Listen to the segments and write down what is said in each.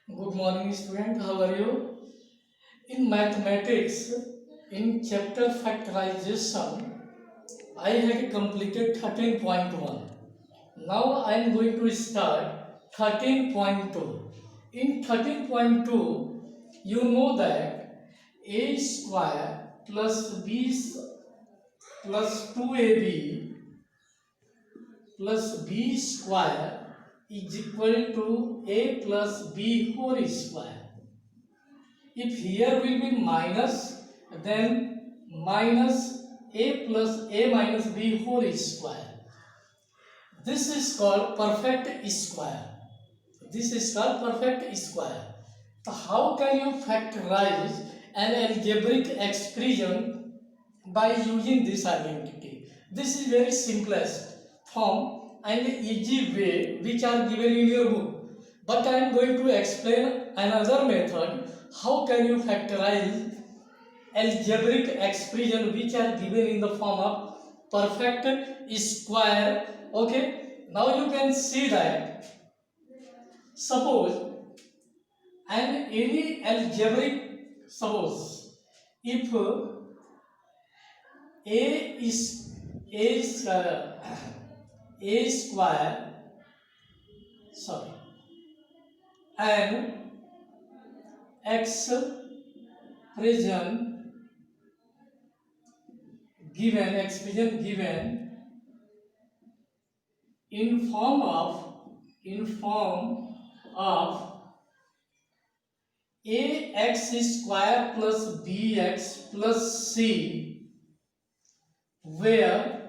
Good morning, student. How are you? In mathematics, in chapter factorization, I had completed 13.1. Now I am going to start 13.2. In 13.2, you know that a square plus b plus 2ab plus b square is equal to a plus b whole square. If here will be minus, then minus a plus a minus b whole square. This is called perfect square. This is called perfect square. So how can you factorize an algebraic expression by using this identity? This is very simplest form and easy way which are given in your book. But I am going to explain another method. How can you factorize algebraic expression which are given in the form of perfect square? Okay, now you can see that suppose and any algebraic, suppose if a is a square, sorry, and x present given expression given in form of ax square plus bx plus c, where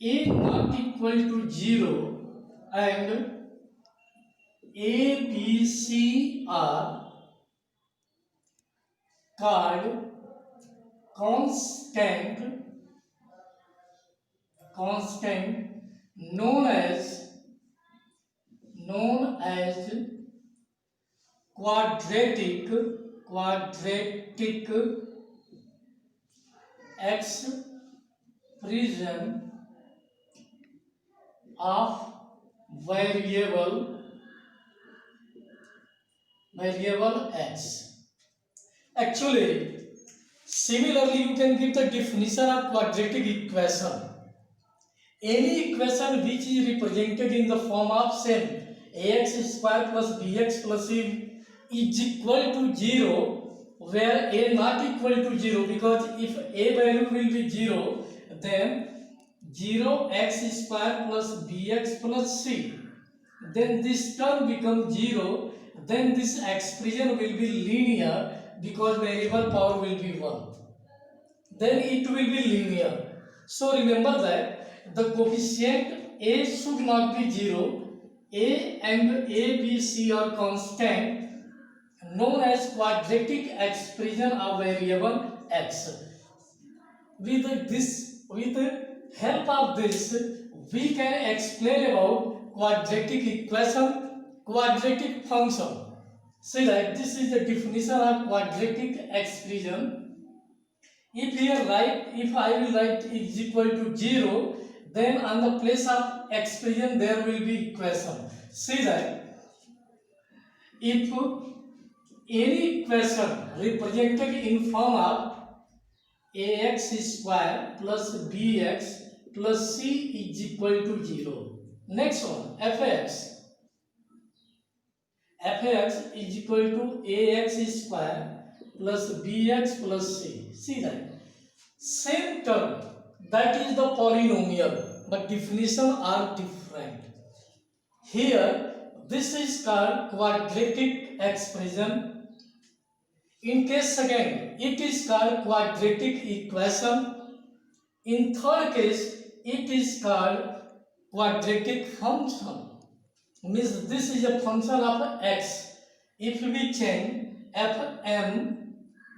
a not equal to 0 and a, b, c are called constant known as quadratic expression of variable x. Actually, similarly you can give the definition of quadratic equation. Any equation which is represented in the form of same ax square plus bx plus c is equal to 0, where a not equal to 0, because if a value will be 0, then 0x square plus bx plus c, then this term becomes 0, then this expression will be linear because variable power will be 1. Then it will be linear. So remember that the coefficient a should not be 0. A and a, b, c are constant known as quadratic expression of variable x. With help of this, we can explain about quadratic equation, quadratic function. See that this is the definition of quadratic expression. If I will write is equal to 0, then on the place of expression there will be equation. See that if any equation represented in form of ax square plus bx plus c is equal to 0. Next one, fx is equal to ax square plus bx plus c. See that same term, that is the polynomial, but definition are different. Here this is called quadratic expression. In case second, it is called quadratic equation. In third case, it is called quadratic function. Means this is a function of x. If we change fm,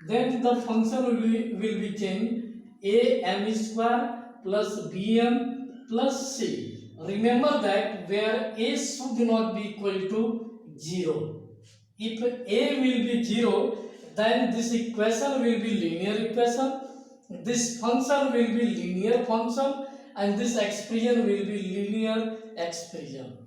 then the function will be changed am square plus bm plus c. Remember that where a should not be equal to 0. If a will be 0, then this equation will be linear equation, this function will be linear function, and this expression will be linear expression.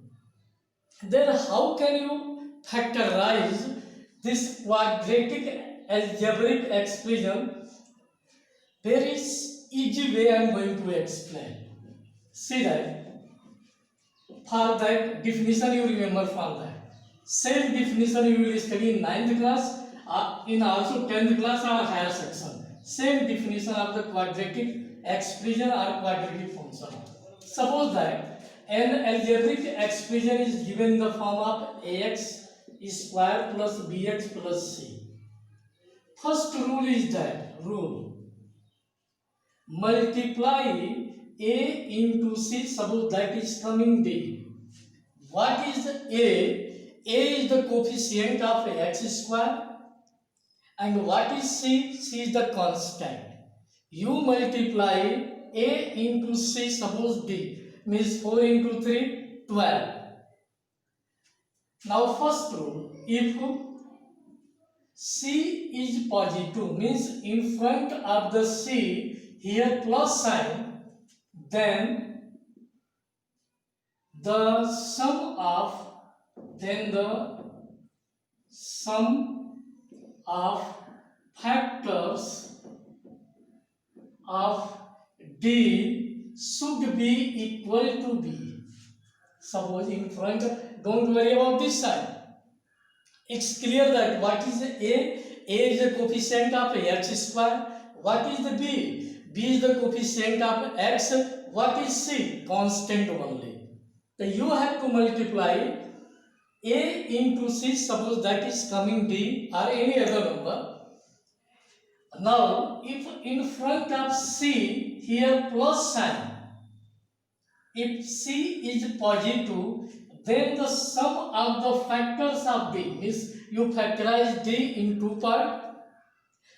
Then how can you factorize this quadratic algebraic expression? There is easy way I am going to explain. See that for that definition you remember from that. Same definition you will study in 9th class, in also 10th class or higher section. Same definition of the quadratic expression or quadratic function. Suppose that an algebraic expression is given in the form of ax square plus bx plus c. First rule is that multiply a into c. Suppose that is coming d. What is a? A is the coefficient of x square, and what is c? C is the constant. You multiply a into c. Suppose d means 4 into 3, 12. Now first rule, if c is positive, means in front of the c here plus sign, then the sum of factors of d should be equal to b. Suppose in front, don't worry about this side. It's clear that what is a? A is the coefficient of x square. What is the b? B is the coefficient of x. What is c? Constant only. So you have to multiply a into c. Suppose that is coming d or any other number. Now, if in front of c here plus sign, if c is positive, then the sum of the factors of d means you factorize d in two parts,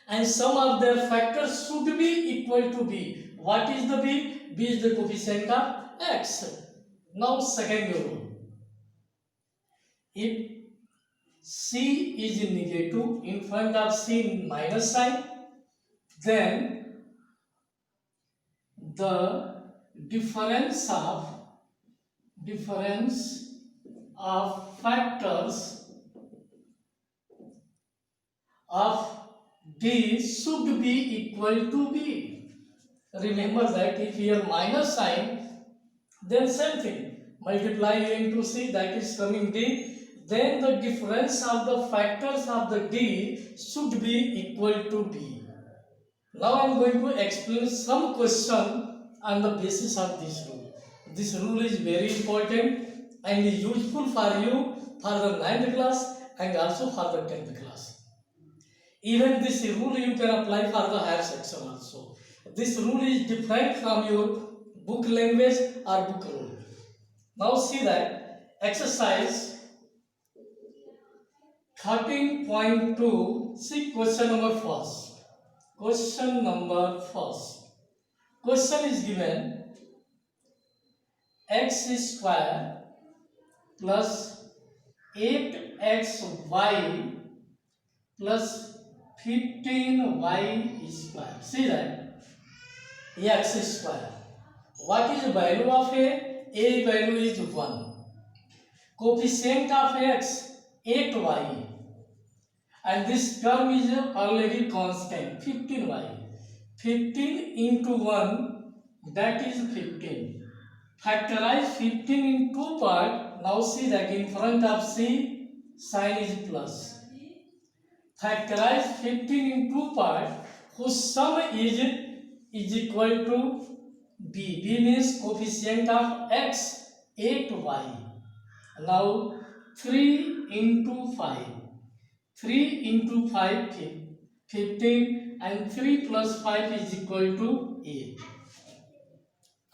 and sum of their factors should be equal to b. What is the b? B is the coefficient of x. Now second rule, if c is negative, in front of c minus sign, then the difference of factors of d should be equal to b. Remember that if here minus sign, then same thing, multiply a into c, that is coming d, then the difference of the factors of the d should be equal to b. Now I am going to explain some question on the basis of this rule. This rule is very important and useful for you for the 9th class and also for the 10th class. Even this rule you can apply for the higher section also. This rule is different from your book language or book rule. Now see that exercise 13.2, see question number first. Question number first. Question is given x square plus 8xy plus 15y square. See that x square. What is the value of a? A value is 1. Coefficient of x 8y. And this term is already constant, 15y. 15 into 1, that is 15. Factorize 15 in two parts. Now see that in front of c, sign is plus. Factorize 15 in two parts, whose sum is equal to b. B means coefficient of x, 8y. Now 3 into 5. 3 into 5, 15, and 3 plus 5 is equal to 8.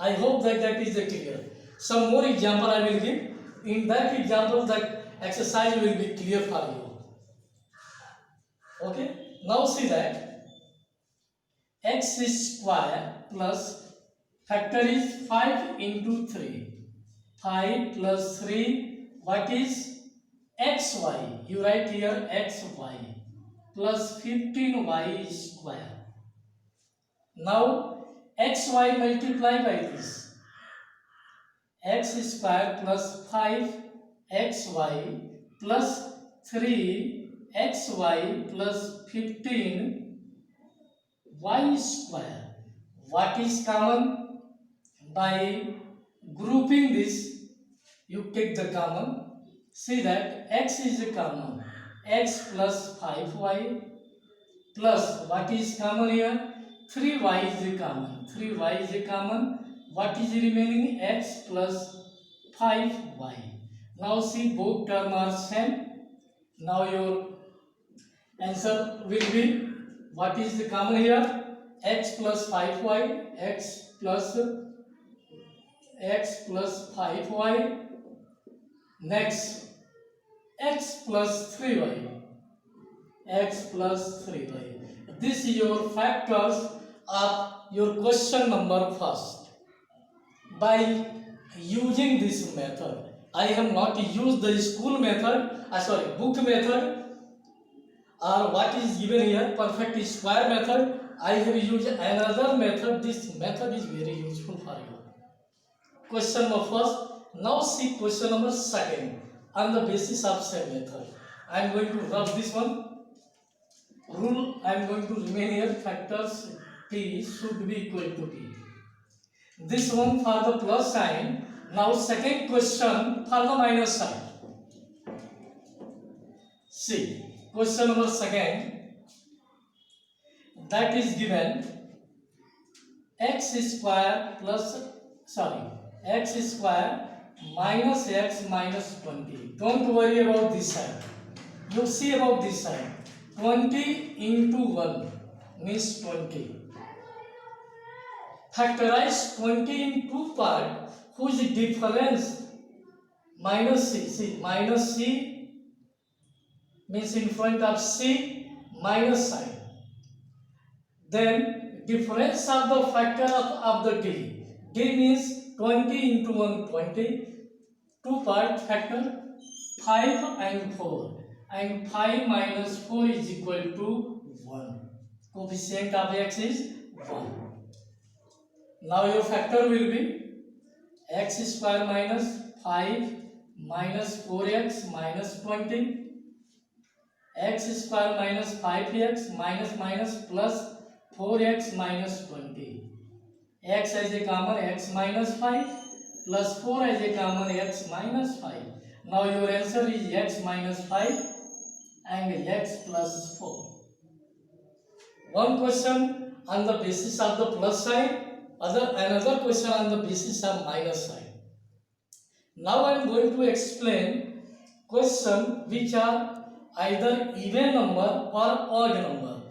I hope that is clear. Some more example I will give. In that example, that exercise will be clear for you. Okay. Now see that x square plus factor is 5 into 3. 5 plus 3, what is xy, you write here xy plus 15y square. Now xy multiply by this, x square plus 5 xy plus 3xy plus 15 y square. What is common? By grouping this, you take the common. See that x is common. X plus 5y plus what is common here? 3y is common. 3y is common. What is remaining? X plus 5y. Now see both terms are same. Now your answer will be, what is the common here? X plus 5y, x plus 5y. Next, x plus 3y, x plus 3y. This is your factors of your question number first. By using this method, I have not used the school method, book method, or what is given here, perfect square method. I have used another method. This method is very useful for you. Question number first. Now see question number second. On the basis of same method, I am going to rub this one. Rule I am going to remain here. Factors p should be equal to p. This one for the plus sign. Now second question for the minus sign. See, question number second. That is given x square minus x minus 20. Don't worry about this side. You see about this side. 20 into 1 means 20. Factorize 20 in two parts, whose difference minus c. See, minus c means in front of c minus sign. Then difference of the factor of the d. D means 20 into 1, 20. Two part factor 5 and 4. And 5 minus 4 is equal to 1. Coefficient of x is 1. Now your factor will be x square minus 5 minus 4x minus 20. X square minus 5x minus plus 4x minus 20. X as a common, x minus 5 plus 4 as a common, x minus 5. Now your answer is x minus 5 and x plus 4. One question on the basis of the plus sign, another question on the basis of minus sign. Now I am going to explain question which are either even number or odd number.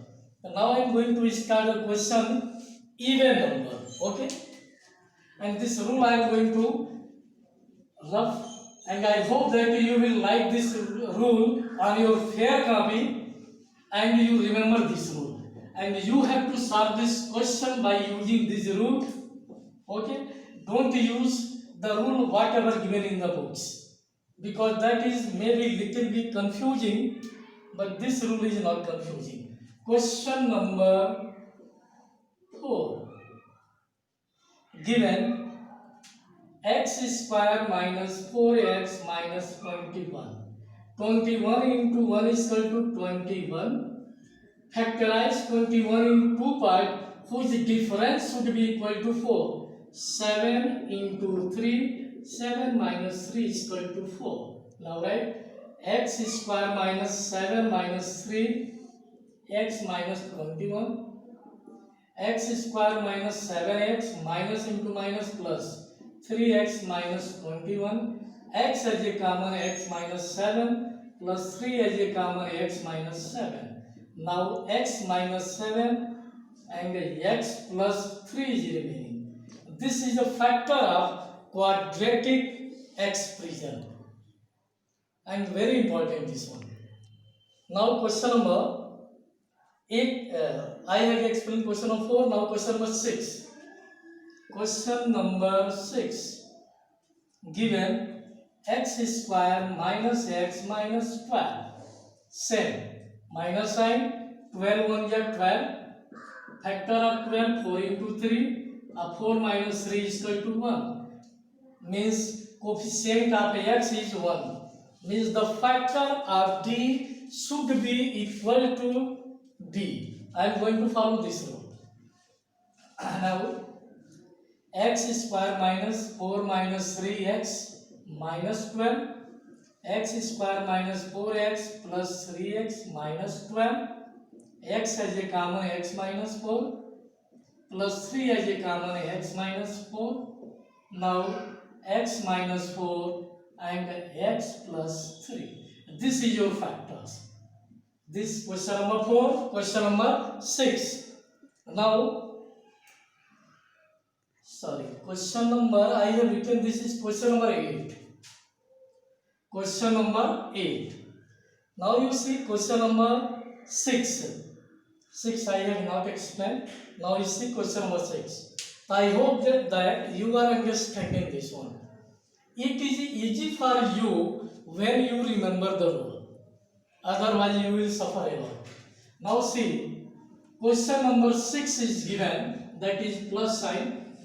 Now I am going to start a question even number. Okay, and this rule I am going to rough, and I hope that you will like this rule on your fair copy and you remember this rule, and you have to solve this question by using this rule. Okay, don't use the rule whatever given in the books, because that is maybe little bit confusing, but this rule is not confusing. Question number 4. Given x square minus 4x minus 21. 21 into 1 is equal to 21. Factorize 21 in two parts, whose difference should be equal to 4. 7 into 3, 7 minus 3 is equal to 4. Now write x square minus 7 minus 3, x minus 21. X square minus 7x minus into minus plus 3x minus 21. X as a common, x minus 7 plus 3 as a common, x minus 7. Now x minus 7 and x plus 3 is remaining. This is a factor of quadratic expression, and very important this one. Now question number 8, I have explained question number 4. Now question number 6. Question number 6. Given x square minus x minus 12. Same. Minus sign. 12 1 is 12. Factor of 12, 4 into 3. 4 minus 3 is equal to 1. Means coefficient of x is 1, means the factor of d should be equal to d. I am going to follow this rule. Now x square minus 4 minus 3x minus 12, x square minus 4x plus 3x minus 12, x has a common x minus 4 plus 3 has a common x minus 4. Now x minus 4 and x plus 3. This is your factors. This question number 4, question number 6. Now, question number, I have written this is question number 8. Question number 8. Now you see question number 6. 6 I have not explained. Now you see question number 6. I hope that you are understanding this one. It is easy for you when you remember the rule. Otherwise you will suffer a lot. Now see, question number 6 is given, that is plus sign.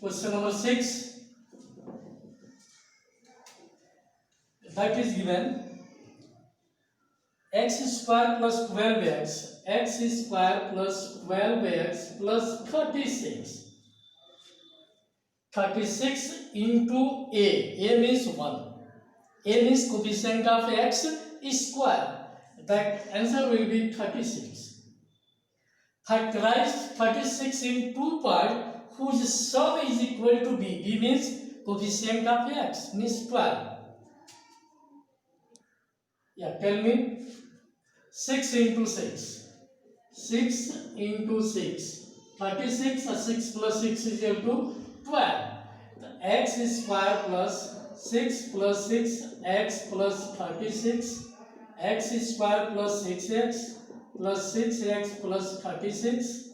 Question number 6, that is given x square plus 12x, x square plus 12x plus 36. 36 into a means 1. A means coefficient of x square. That answer will be 36. Factorize 36 in 2 parts whose sum is equal to b. b means coefficient of x, means 12. Yeah, tell me. 6 into 6. 6 into 6. 36, 6 plus 6 is equal to 12. The x square plus 6 plus 6, x plus 36, x square plus 6x plus 6x plus 36,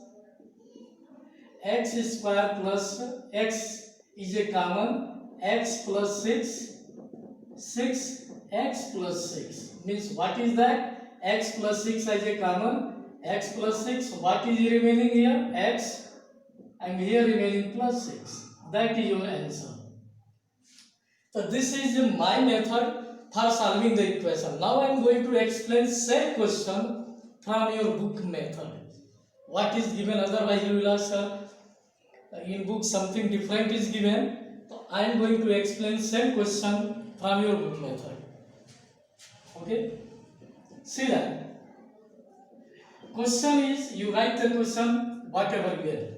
x square plus x is a common, x plus 6, 6x plus 6, means what is that? X plus 6 as a common, x plus 6, what is remaining here? X, and here remaining plus 6. That is your answer. So this is my method for solving the equation. Now I am going to explain same question from your book method. What is given, otherwise you will ask in book something different is given. So I am going to explain same question from your book method. Okay? See that. Question is, you write the question whatever given.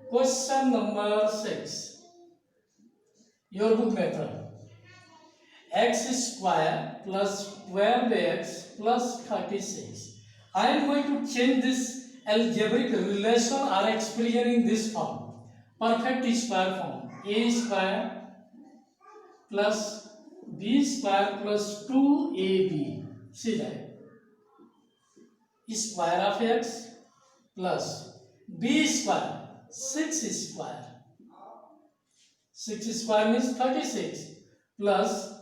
Question number 6. Your book method. X square plus 12x plus 36. I am going to change this algebraic relation or expression in this form. Perfect square form. A square plus b square plus 2ab. See that. Square of x plus b square, 6 square. 6 square means 36 plus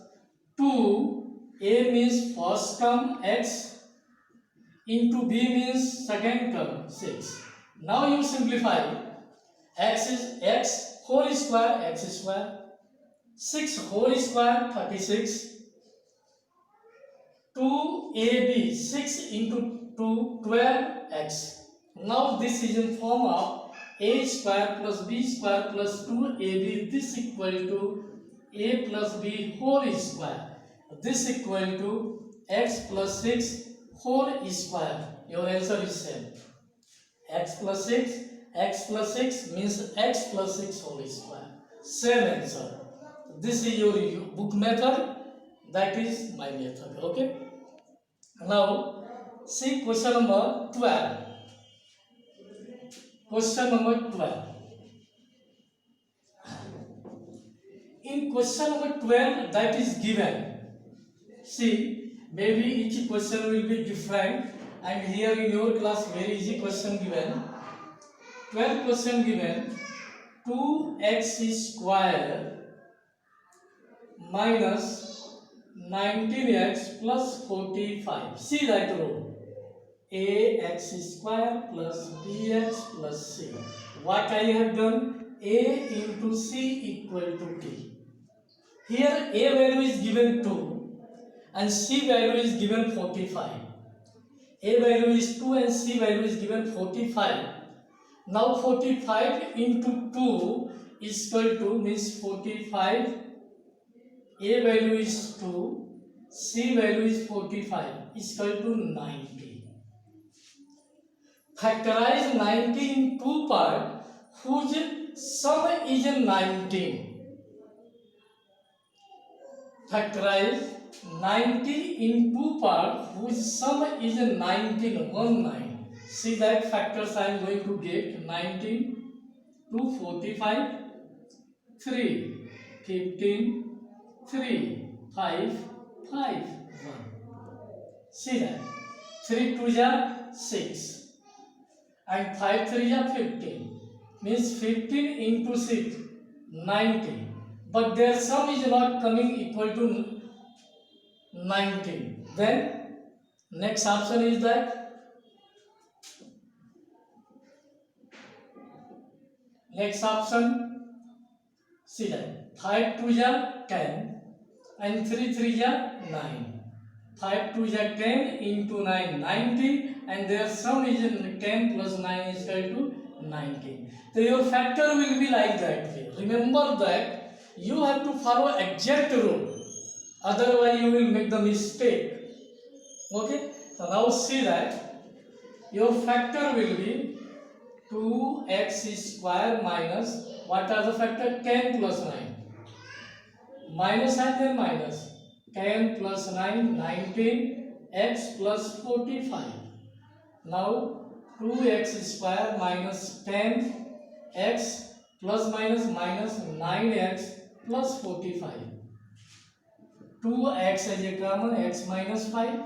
2a means first term x into b means second term 6. Now you simplify. X is x whole square, x square, 6 whole square 36, 2ab 6 into 2 12x. Now this is in form of a square plus b square plus 2ab. This equal to a plus b whole square. This equal to x plus 6 whole square. Your answer is same. X plus 6 means x plus 6 whole square. Same answer. This is your book method. That is my method. Okay. Now see question number 12. Question number 12. In question number 12, that is given. See, maybe each question will be different, and here in your class very easy question given. 12 question given. 2x square minus 19x plus 45. See that rule. Ax square plus bx plus c. What I have done? A into C equal to T. Here A value is given 2 and C value is given 45. A value is 2 and C value is given 45. Now 45 into 2 is equal to means 45. A value is 2, C value is 45 is equal to 90. Factorize 90 in two parts whose sum is 19. Factorize 90 in two parts whose sum is 19, 19. See that factors I am going to get 19, 2, 45, 3, 15, 3, 5, 5, 1. See that 3 2 are 6 and 5 3 are 15. Means 15 into 6, 90. But their sum is not coming equal to 19. Then next option is that next option, see that 5 2 are 10 and 3 3 are 9. 5 2 are 10 into 9, 90, and their sum is 10 plus 9 is equal to 19. So your factor will be like that way. Remember that you have to follow exact rule, otherwise you will make the mistake. Okay, so now see that your factor will be 2x square minus, what are the factor? 10 plus 9. Minus and then minus. 10 plus 9, 19, x plus 45. Now 2x square minus 10x plus minus minus 9x plus 45. 2x as a common, x minus 5,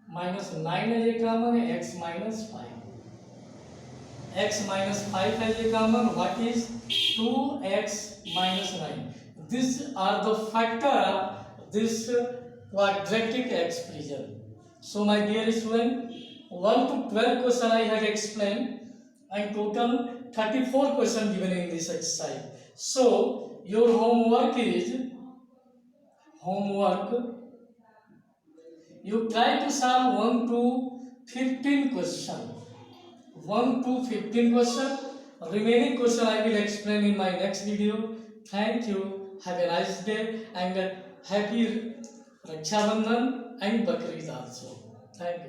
minus 9 as a common, x minus 5. X minus 5 as a common, what is 2x minus 9. These are the factor of this quadratic expression. So my dear student, 1 to 12 question I have explained and total 34 question given in this exercise. So your homework is, you try to solve 1 to 15 question. 1 to 15 question. Remaining question I will explain in my next video. Thank you. Have a nice day and happy Raksha Bandhan and Bakrid also. Thank you.